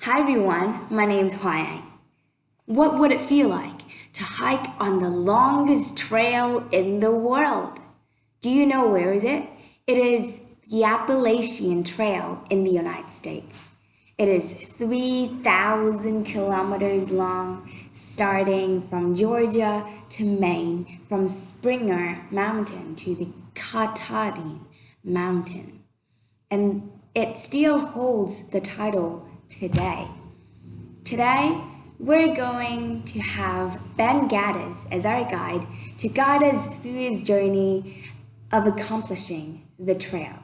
Hi everyone, my name's THÓI. What would it feel like to hike on the longest trail in the world? Do you know where is it? It is the Appalachian Trail in the United States. It is 3,000 kilometers long, starting from Georgia to Maine, from Springer Mountain to the Katahdin Mountain. And it still holds the title today. Today, we're going to have Ben Gaddes as our guide to guide us through his journey of accomplishing the trail.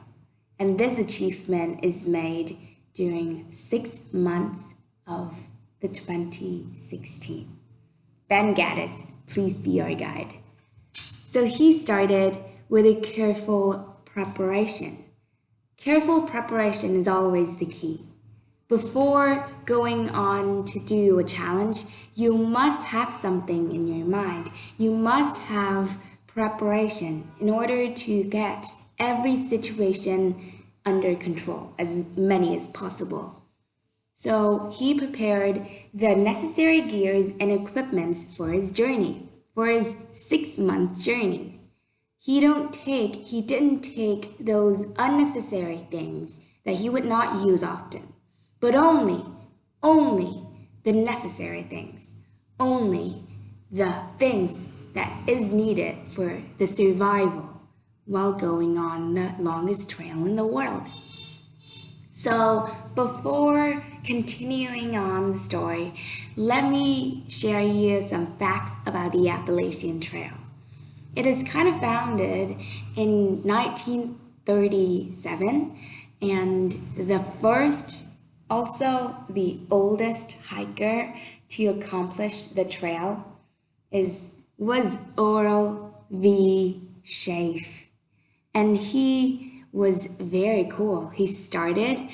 And this achievement is made during 6 months of the 2016. Ben Gaddes, please be our guide. So he started with a careful preparation. Careful preparation is always the key. Before going on to do a challenge, you must have something in your mind. You must have preparation in order to get every situation under control, as many as possible. So he prepared the necessary gears and equipments for his journey, for his 6-month journeys. He didn't take those unnecessary things that he would not use often. But only the necessary things, only the things that is needed for the survival while going on the longest trail in the world. So before continuing on the story, let me share you some facts about the Appalachian Trail. It is kind of founded in 1937, and the first, also the oldest hiker to accomplish the trail was Earl V. Schaeff. And he was very cool. He started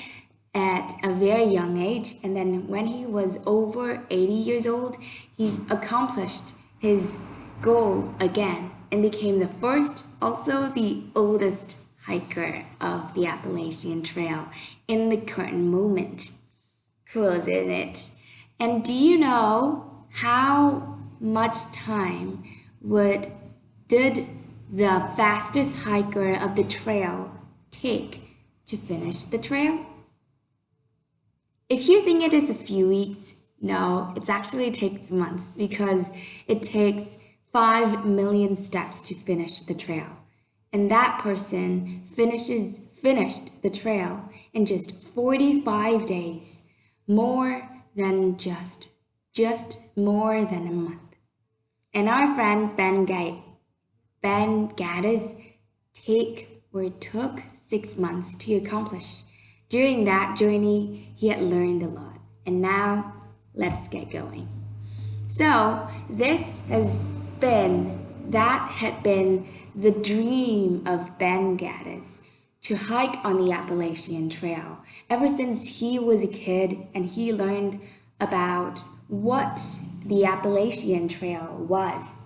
at a very young age, and then when he was over 80 years old, he accomplished his goal again and became the first, also the oldest hiker of the Appalachian Trail in the current moment. Cool, isn't it? And do you know how much time did the fastest hiker of the trail take to finish the trail? If you think it is a few weeks, no, it actually takes months, because it takes 5 million steps to finish the trail. And that person finished the trail in just 45 days, more than just more than a month. And our friend Ben Gaddes took 6 months to accomplish. During that journey, he had learned a lot. And now, let's get going. So, that had been the dream of Ben Gaddes, to hike on the Appalachian Trail ever since he was a kid and he learned about what the Appalachian Trail was,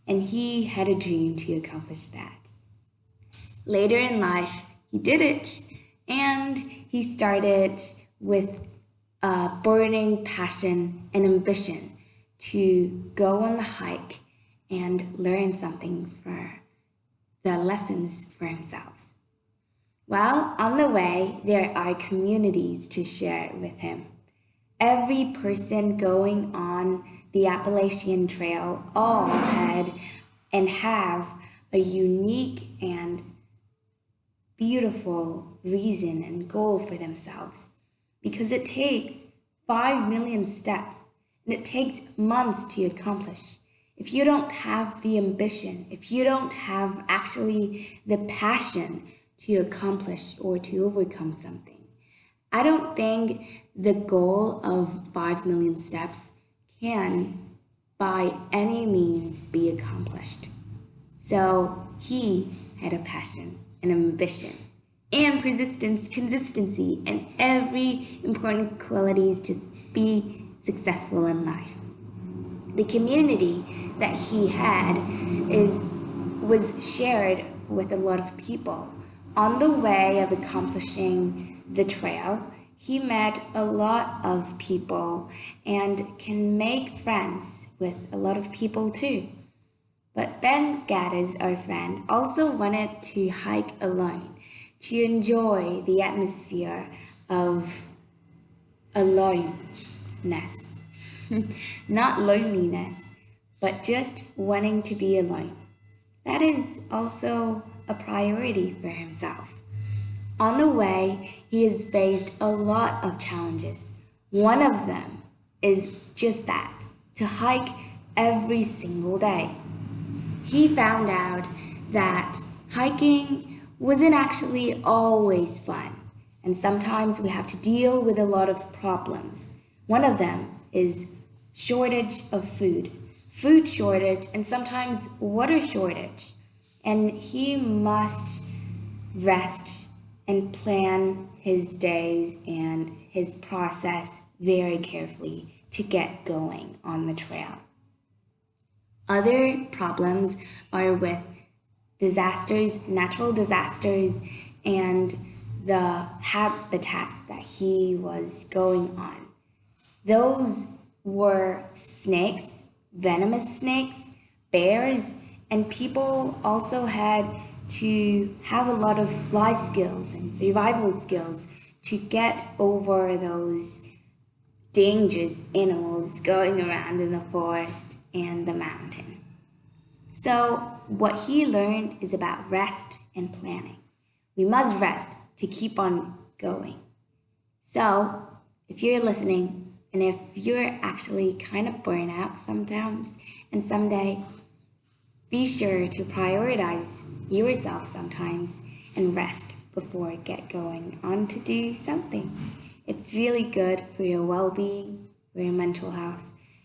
and he had a dream to accomplish that. Later in life, he did it, and he started with a burning passion and ambition to go on the hike and learn something for the lessons for himself. Well, on the way, there are communities to share with him. Every person going on the Appalachian Trail all had and have a unique and beautiful reason and goal for themselves, because it takes 5 million steps and it takes months to accomplish. If you don't have the ambition, if you don't have actually the passion to accomplish or to overcome something, I don't think the goal of 5 million steps can by any means be accomplished. So he had a passion, an ambition, and persistence, consistency, and every important qualities to be successful in life. The community that he had was shared with a lot of people. On the way of accomplishing the trail, he met a lot of people and can make friends with a lot of people too. But Ben Gaddes, our friend, also wanted to hike alone, to enjoy the atmosphere of aloneness. Not loneliness, but just wanting to be alone. That is also a priority for himself. On the way, he has faced a lot of challenges. One of them is just that, to hike every single day. He found out that hiking wasn't actually always fun, and sometimes we have to deal with a lot of problems. One of them is shortage of food shortage, and sometimes water shortage. And he must rest and plan his days and his process very carefully to get going on the trail. Other problems are with disasters, natural disasters, and the habitats that he was going on. Those were snakes, venomous snakes, bears, and people also had to have a lot of life skills and survival skills to get over those dangerous animals going around in the forest and the mountain. So what he learned is about rest and planning. We must rest to keep on going. So if you're listening and if you're actually kind of burnt out sometimes and someday, be sure to prioritize yourself sometimes and rest before get going on to do something. It's really good for your well-being, for your mental health,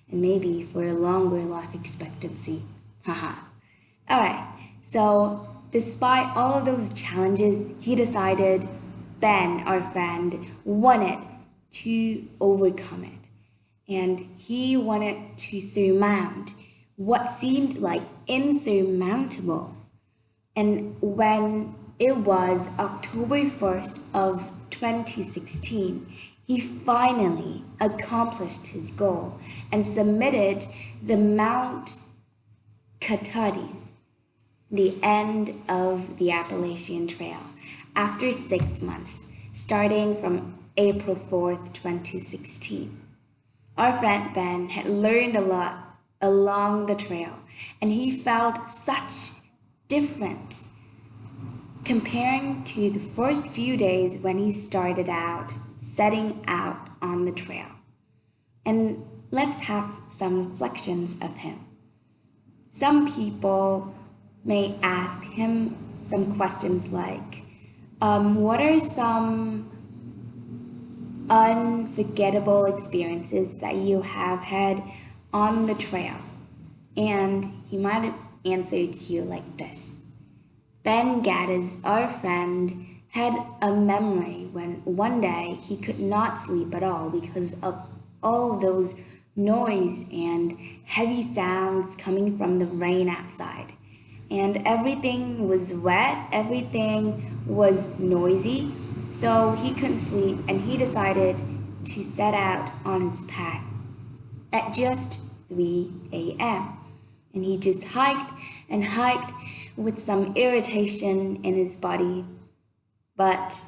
and maybe for a longer life expectancy. Haha. Alright, so despite all of those challenges, he decided Ben, our friend, wanted to overcome it. And he wanted to surmount what seemed like insurmountable. And when it was October 1st of 2016, he finally accomplished his goal and submitted the Mount THÓI, the end of the Appalachian Trail, after 6 months, starting from April 4th, 2016. Our friend Ben had learned a lot along the trail, and he felt such different comparing to the first few days when he started out setting out on the trail. And let's have some reflections of him. Some people may ask him some questions like, what are some unforgettable experiences that you have had on the trail? And he might have answered you like this. Ben Gaddes, our friend, had a memory when one day he could not sleep at all because of all those noise and heavy sounds coming from the rain outside. And everything was wet, everything was noisy, so he couldn't sleep, and he decided to set out on his path at just 3 a.m. And he just hiked and hiked with some irritation in his body, but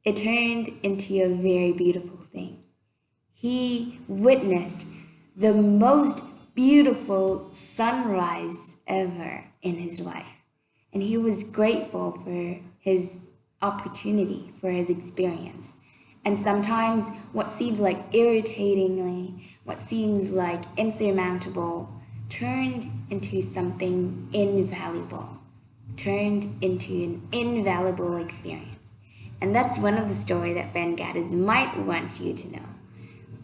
it turned into a very beautiful thing. He witnessed the most beautiful sunrise ever in his life, and he was grateful for his opportunity, for his experience. And sometimes what seems like irritatingly, what seems like insurmountable, turned into something invaluable, turned into an invaluable experience. And that's one of the stories that Ben Gaddes might want you to know.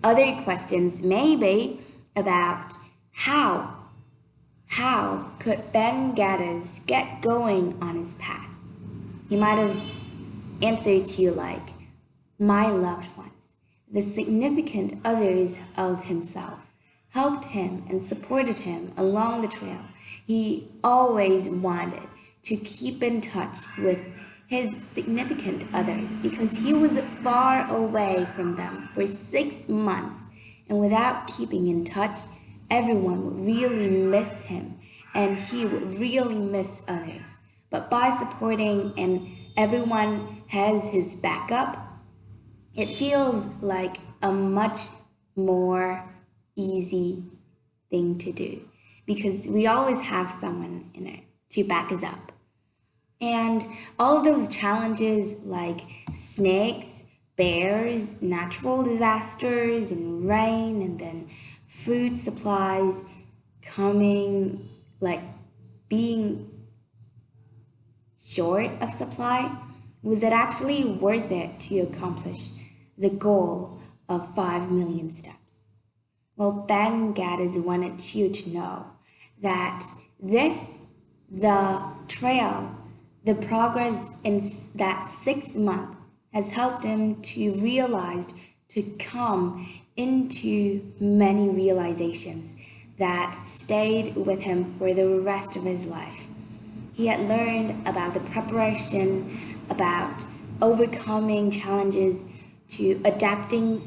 Other questions may be about how could Ben Gaddes get going on his path? He might have answered to you like, my loved ones, the significant others of himself, helped him and supported him along the trail. He always wanted to keep in touch with his significant others because he was far away from them for 6 months, and without keeping in touch, everyone would really miss him and he would really miss others. But by supporting and everyone has his backup, it feels like a much more easy thing to do because we always have someone in it to back us up. And all of those challenges like snakes, bears, natural disasters, and rain, and then food supplies coming, like being short of supply, was it actually worth it to accomplish the goal of 5 million steps? Well, Ben Gaddes wanted you to know that the trail, the progress in that 6 months has helped him to realize, to come into many realizations that stayed with him for the rest of his life. He had learned about the preparation, about overcoming challenges, to adapting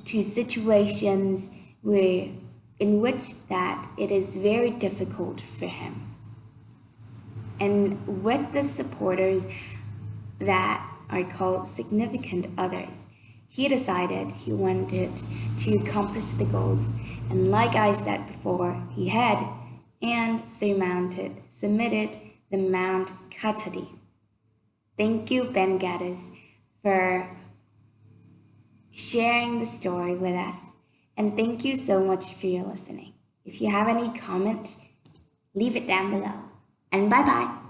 to situations in which that it is very difficult for him. And with the supporters that are called significant others, he decided he wanted to accomplish the goals. And like I said before, he had and submitted the Mount Katadi. Thank you, Ben Gaddes, for sharing the story with us. And thank you so much for your listening. If you have any comment, leave it down below. And bye-bye.